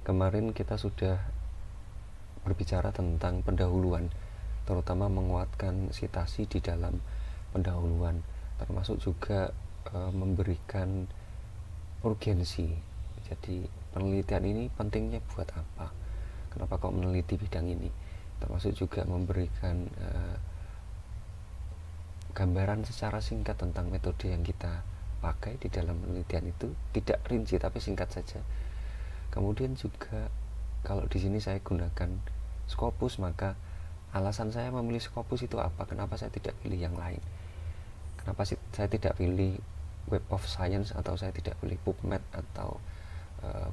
Kemarin kita sudah berbicara tentang pendahuluan, terutama menguatkan citasi di dalam pendahuluan, termasuk juga memberikan urgensi. Jadi penelitian ini pentingnya buat apa? Kenapa kok meneliti bidang ini? Termasuk juga memberikan gambaran secara singkat tentang metode yang kita pakai di dalam penelitian itu, tidak rinci tapi singkat saja. Kemudian juga kalau di sini saya gunakan Scopus, maka alasan saya memilih Scopus itu apa? Kenapa saya tidak pilih yang lain? Kenapa saya tidak pilih Web of Science, atau saya tidak pilih PubMed atau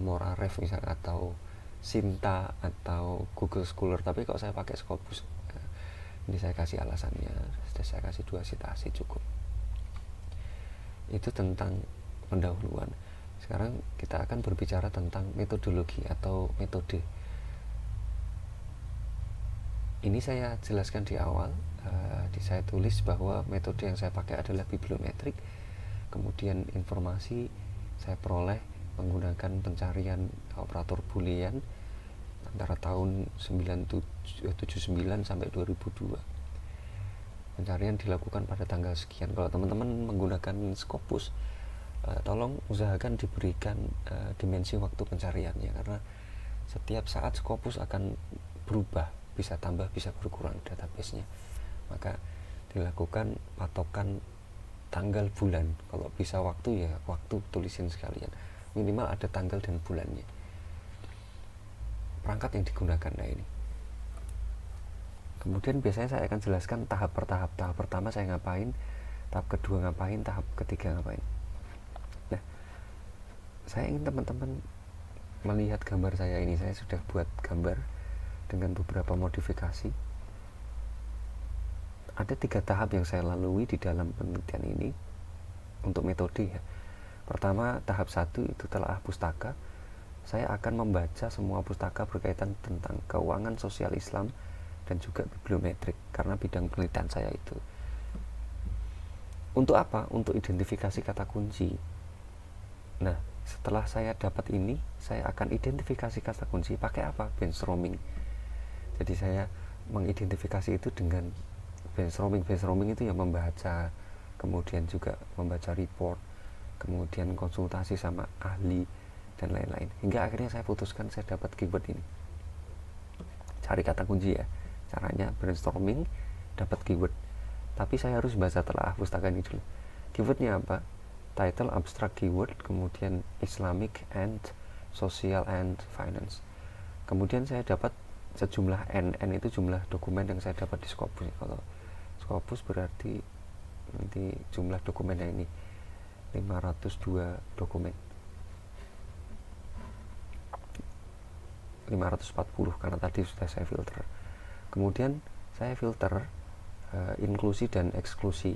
Moraref misalnya, atau Sinta atau Google Scholar, tapi kok saya pakai Scopus? Ini saya kasih alasannya, saya kasih 2 citasi cukup. Itu tentang pendahuluan. Sekarang kita akan berbicara tentang metodologi atau metode. Ini saya jelaskan di awal, saya tulis bahwa metode yang saya pakai adalah bibliometrik. Kemudian informasi saya peroleh menggunakan pencarian operator boolean antara tahun 1979 sampai 2002. Pencarian dilakukan pada tanggal sekian. Kalau teman-teman menggunakan Scopus, tolong usahakan diberikan dimensi waktu pencariannya, karena setiap saat Scopus akan berubah, bisa tambah bisa berkurang databasenya. Maka dilakukan patokan tanggal bulan. Kalau bisa waktu, ya waktu tulisin sekalian, minimal ada tanggal dan bulannya. Perangkat yang digunakan, nah ini. Kemudian biasanya saya akan jelaskan tahap per tahap. Tahap pertama saya ngapain, tahap kedua ngapain, tahap ketiga ngapain. Nah, saya ingin teman-teman melihat gambar saya ini. Saya sudah buat gambar dengan beberapa modifikasi. Ada 3 tahap yang saya lalui di dalam penelitian ini untuk metode ya. Pertama, tahap 1 itu telaah pustaka. Saya akan membaca semua pustaka berkaitan tentang keuangan sosial Islam dan juga bibliometrik, karena bidang penelitian saya itu. Untuk apa? Untuk identifikasi kata kunci. Nah, setelah saya dapat ini, saya akan identifikasi kata kunci pakai apa? Brainstorming. Jadi saya mengidentifikasi itu dengan brainstorming. Brainstorming itu ya membaca, kemudian juga membaca report, kemudian konsultasi sama ahli dan lain-lain, hingga akhirnya saya putuskan saya dapat keyword ini. Cari kata kunci ya, caranya brainstorming, dapat keyword. Tapi saya harus baca telaah pustaka ini dulu. Keywordnya apa? Title, abstract keyword, kemudian Islamic and social and finance. Kemudian saya dapat sejumlah N itu jumlah dokumen yang saya dapat di Scopus. Kalau Scopus berarti nanti jumlah dokumennya ini 502 dokumen, 540 karena tadi sudah saya filter. Kemudian saya filter inklusi dan eksklusi.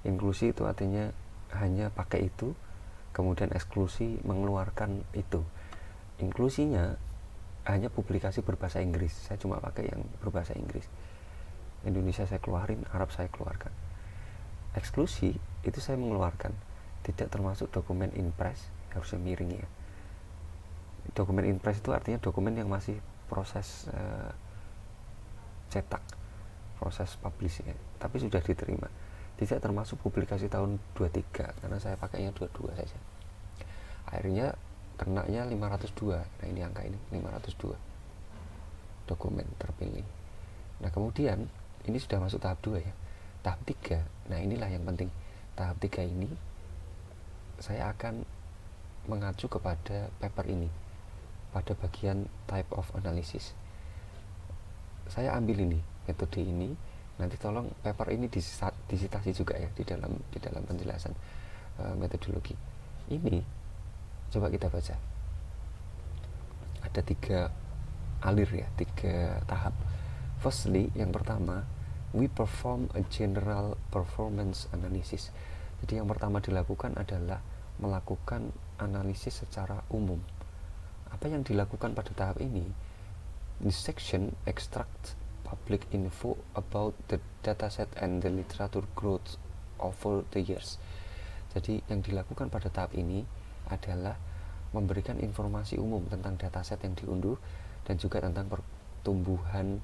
Inklusi itu artinya hanya pakai itu, kemudian eksklusi mengeluarkan itu. Inklusinya hanya publikasi berbahasa Inggris, saya cuma pakai yang berbahasa Inggris. Indonesia saya keluarin, Arab saya keluarkan. Eksklusi itu saya mengeluarkan, tidak termasuk dokumen impress, harusnya miring ya. Dokumen impress itu artinya dokumen yang masih proses cetak, proses publish ya, tapi sudah diterima. Tidak termasuk publikasi tahun 23, karena saya pakainya 22 saja. Akhirnya kenanya 502. Nah ini angka ini 502 dokumen terpilih. Nah kemudian ini sudah masuk tahap 2 ya. Tahap 3, nah inilah yang penting. Tahap 3 ini saya akan mengacu kepada paper ini pada bagian type of analysis. Saya ambil ini, metode ini, nanti tolong paper ini disitasi juga ya di dalam penjelasan metodologi. Ini coba kita baca. Ada 3 alir ya, 3 tahap. Firstly, yang pertama, we perform a general performance analysis. Jadi yang pertama dilakukan adalah melakukan analisis secara umum. Apa yang dilakukan pada tahap ini? This section extract public info about the dataset and the literature growth over the years. Jadi yang dilakukan pada tahap ini adalah memberikan informasi umum tentang dataset yang diunduh dan juga tentang pertumbuhan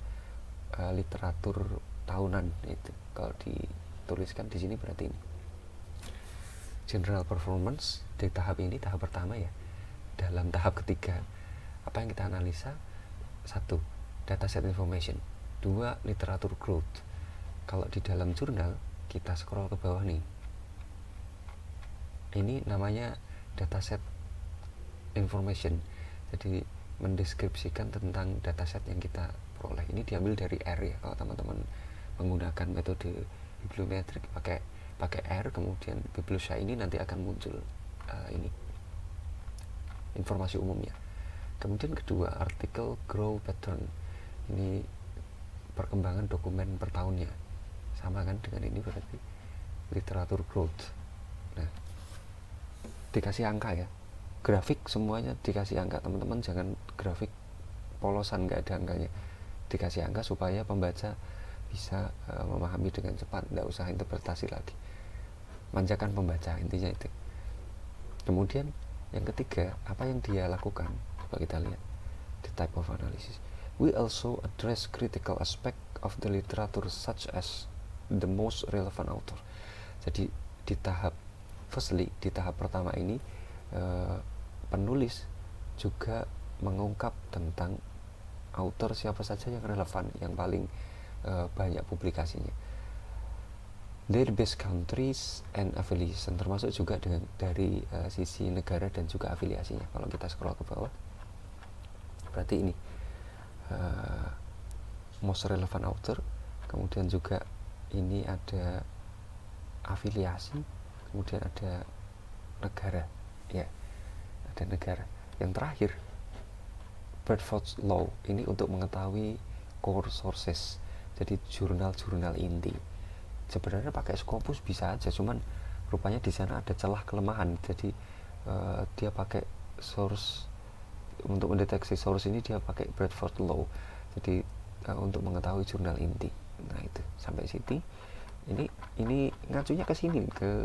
literatur tahunan. Itu kalau dituliskan di sini berarti ini general performance di tahap ini, tahap pertama ya. Dalam tahap ketiga, apa yang kita analisa? 1. Dataset information. 2. Literatur growth. Kalau di dalam jurnal kita scroll ke bawah nih, ini namanya dataset information. Jadi mendeskripsikan tentang dataset yang kita peroleh. Ini diambil dari R ya. Kalau teman-teman menggunakan metode bibliometrik pakai R, kemudian bibliosha ini nanti akan muncul ini informasi umumnya. Kemudian kedua, artikel grow pattern. Ini perkembangan dokumen per tahunnya. Sama kan dengan ini berarti literatur growth. Nah, dikasih angka ya. Grafik semuanya dikasih angka. Teman-teman jangan grafik polosan, nggak ada angkanya. Dikasih angka supaya pembaca bisa memahami dengan cepat, nggak usah interpretasi lagi. Manjakan pembaca, intinya itu. Kemudian yang ketiga, apa yang dia lakukan? Coba kita lihat the type of analysis. We also address critical aspect of the literature such as the most relevant author. Jadi di tahap di tahap pertama ini penulis juga mengungkap tentang author siapa saja yang relevan, yang paling banyak publikasinya. Their base countries and affiliation, termasuk juga dari sisi negara dan juga afiliasinya. Kalau kita scroll ke bawah, berarti ini most relevant author, kemudian juga ini ada afiliasi, kemudian ada negara, ya, ada negara. Yang terakhir, Bradford's Law, ini untuk mengetahui core sources, jadi jurnal-jurnal inti. Sebenarnya pakai Scopus bisa aja, cuman rupanya di sana ada celah kelemahan. Jadi dia pakai source untuk mendeteksi source ini, dia pakai Bradford Law. Jadi untuk mengetahui jurnal inti. Nah itu sampai sini. Ini ngacunya ke sini, ke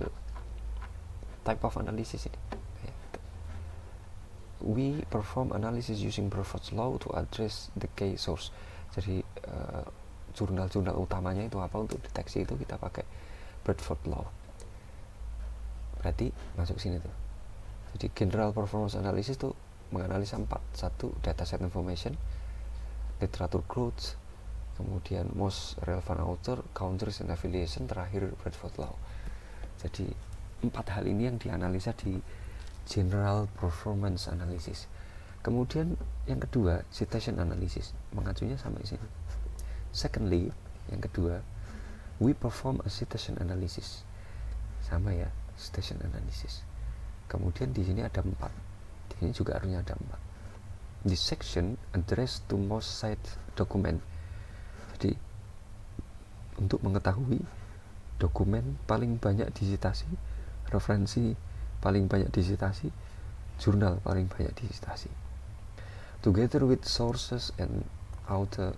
type of analysis ini. We perform analysis using Bradford's Law to address the key source. Jadi jurnal-jurnal utamanya itu apa, untuk deteksi itu kita pakai Bradford Law. Berarti masuk sini tuh. Jadi general performance analysis tuh menganalisa 4. 1. Dataset information, literatur growth, kemudian most relevant author, countries and affiliation, terakhir Bradford Law. Jadi 4 hal ini yang dianalisa di general performance analysis. Kemudian yang kedua, citation analysis, mengacunya sampai sini. Secondly, yang kedua, we perform a citation analysis. Sama ya, citation analysis. Kemudian di sini ada 4. Di sini juga harusnya ada 4. This section address to most cited document. Jadi untuk mengetahui dokumen paling banyak disitasi, referensi paling banyak disitasi, jurnal paling banyak disitasi. Together with sources and author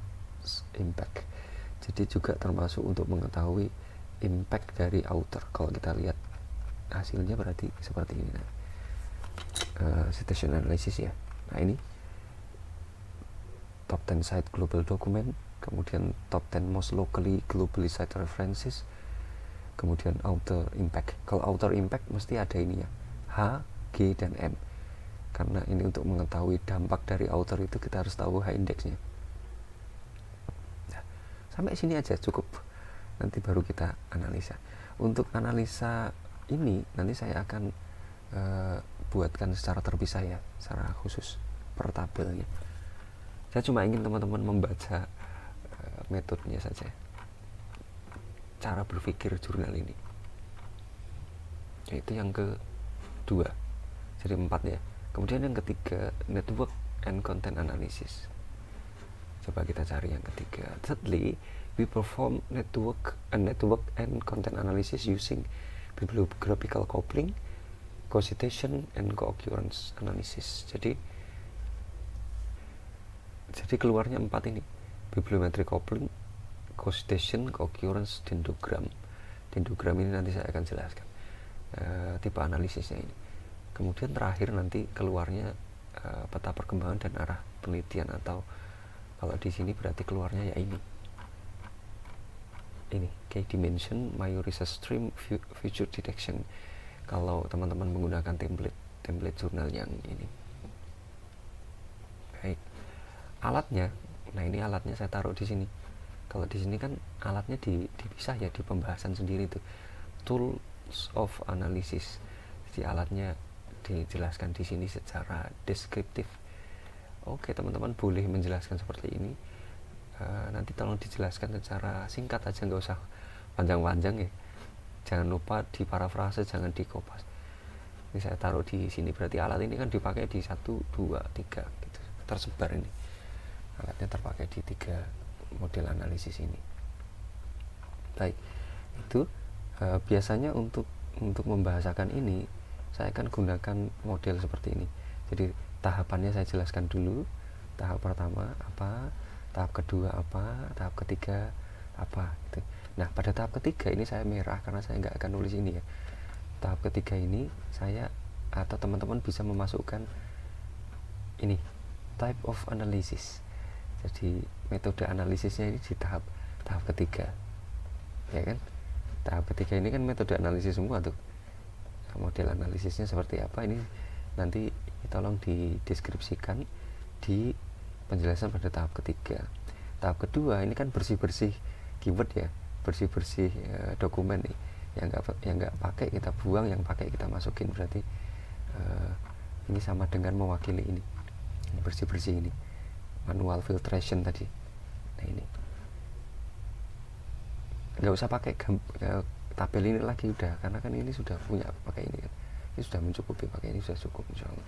impact. Jadi juga termasuk untuk mengetahui impact dari author. Kalau kita lihat hasilnya berarti seperti ini. Citation analysis ya. Nah ini top 10 cite global document, kemudian top 10 most locally globally cited references, kemudian author impact. Kalau author impact mesti ada ini ya, H, G, dan M. Karena ini untuk mengetahui dampak dari author itu kita harus tahu H indeksnya. Sampai sini aja cukup, nanti baru kita analisa. Untuk analisa ini nanti saya akan buatkan secara terpisah ya, secara khusus per tabelnya. Saya cuma ingin teman-teman membaca metodenya saja, cara berpikir jurnal ini. Itu yang kedua, jadi 4 ya. Kemudian yang ketiga, network and content analysis. Coba kita cari yang ketiga. Thirdly, we perform network and content analysis using bibliographical coupling, co-citation, and co-occurrence analysis. Jadi keluarnya 4 ini: bibliometric coupling, co-citation, co-occurrence, dendrogram. Dendrogram ini nanti saya akan jelaskan tipe analisisnya ini. Kemudian terakhir nanti keluarnya peta perkembangan dan arah penelitian, atau kalau di sini berarti keluarnya ya ini key dimension, my research stream, future detection, kalau teman-teman menggunakan template jurnal yang ini. Baik, alatnya, nah ini alatnya saya taruh di sini. Kalau di sini kan alatnya dipisah ya, di pembahasan sendiri tuh, tools of analysis. Jadi alatnya dijelaskan di sini secara deskriptif. Oke, teman-teman boleh menjelaskan seperti ini. Nanti tolong dijelaskan secara singkat aja, nggak usah panjang-panjang ya. Jangan lupa di parafrase, jangan di kopas. Ini saya taruh di sini, berarti alat ini kan dipakai di 1, 2, 3 gitu, tersebar ini. Alatnya terpakai di 3 model analisis ini. Baik, itu biasanya untuk membahasakan ini saya akan gunakan model seperti ini. Jadi tahapannya saya jelaskan dulu. Tahap pertama apa, tahap kedua apa, tahap ketiga apa gitu. Nah, pada tahap ketiga ini saya merah karena saya nggak akan nulis ini ya. Tahap ketiga ini saya atau teman-teman bisa memasukkan ini type of analysis. Jadi metode analisisnya ini di tahap ketiga, ya kan? Tahap ketiga ini kan metode analisis semua tuh. Model analisisnya seperti apa ini nanti tolong dideskripsikan di penjelasan pada tahap ketiga. Tahap kedua ini kan bersih-bersih keyword ya, bersih-bersih dokumen nih. Yang nggak pakai kita buang, yang pakai kita masukin. Berarti ini sama dengan mewakili ini, bersih-bersih ini, manual filtration tadi. Nah ini nggak usah pakai tabel ini lagi udah, karena kan ini sudah punya pakai ini kan, ini sudah mencukupi, pakai ini sudah cukup insyaallah.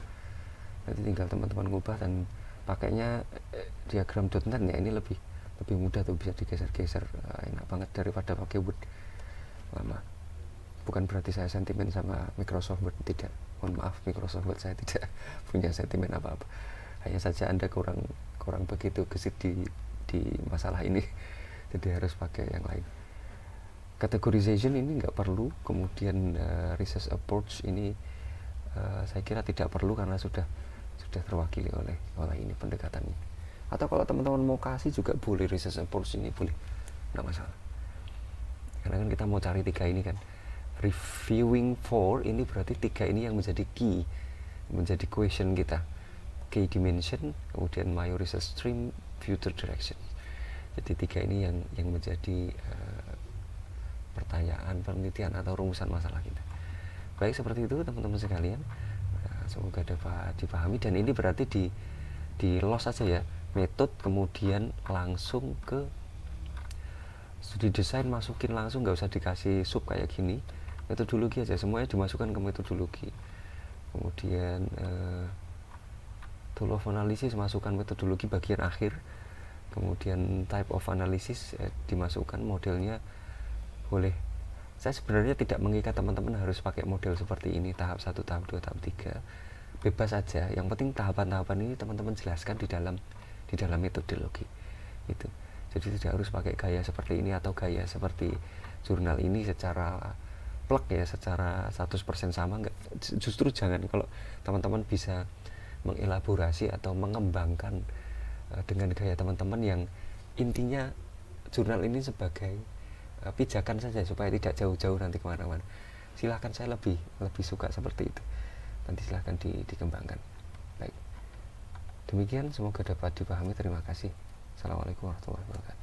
Nanti tinggal teman-teman ngubah dan pakainya diagram.net ya, ini lebih mudah tuh, bisa digeser-geser, enak banget daripada pakai Word lama. Bukan berarti saya sentimen sama Microsoft Word, tidak, mohon maaf Microsoft Word, saya tidak punya sentimen apa-apa, hanya saja Anda kurang begitu gesit di masalah ini, jadi harus pakai yang lain. Categorization ini nggak perlu, kemudian research approach ini saya kira tidak perlu karena sudah terwakili oleh ini pendekatannya. Atau kalau teman-teman mau kasih juga boleh, research approach ini boleh, nggak masalah. Karena kan kita mau cari 3 ini kan, reviewing for ini berarti 3 ini yang menjadi key, menjadi question kita, key dimension, kemudian my research stream, future direction. Jadi 3 ini yang menjadi pertanyaan, penelitian atau rumusan masalah kita. Baik, seperti itu teman-teman sekalian, semoga dapat dipahami. Dan ini berarti di los aja ya, metode kemudian langsung ke studi desain, masukin langsung, nggak usah dikasih sub kayak gini, metodologi aja, semuanya dimasukkan ke metodologi. Kemudian tool of analysis, masukkan metodologi bagian akhir. Kemudian type of analysis dimasukkan modelnya. Boleh, saya sebenarnya tidak mengikat teman-teman harus pakai model seperti ini, tahap 1, tahap 2, tahap 3, bebas aja. Yang penting tahapan-tahapan ini teman-teman jelaskan di dalam metodologi itu. Jadi tidak harus pakai gaya seperti ini atau gaya seperti jurnal ini secara plek ya, secara 100% sama, enggak. Justru jangan. Kalau teman-teman bisa mengelaborasi atau mengembangkan dengan gaya teman-teman yang intinya jurnal ini sebagai pijakan saja supaya tidak jauh-jauh nanti kemana-mana, silahkan. Saya lebih suka seperti itu, nanti silahkan dikembangkan. Baik, demikian, semoga dapat dipahami. Terima kasih. Assalamualaikum warahmatullahi wabarakatuh.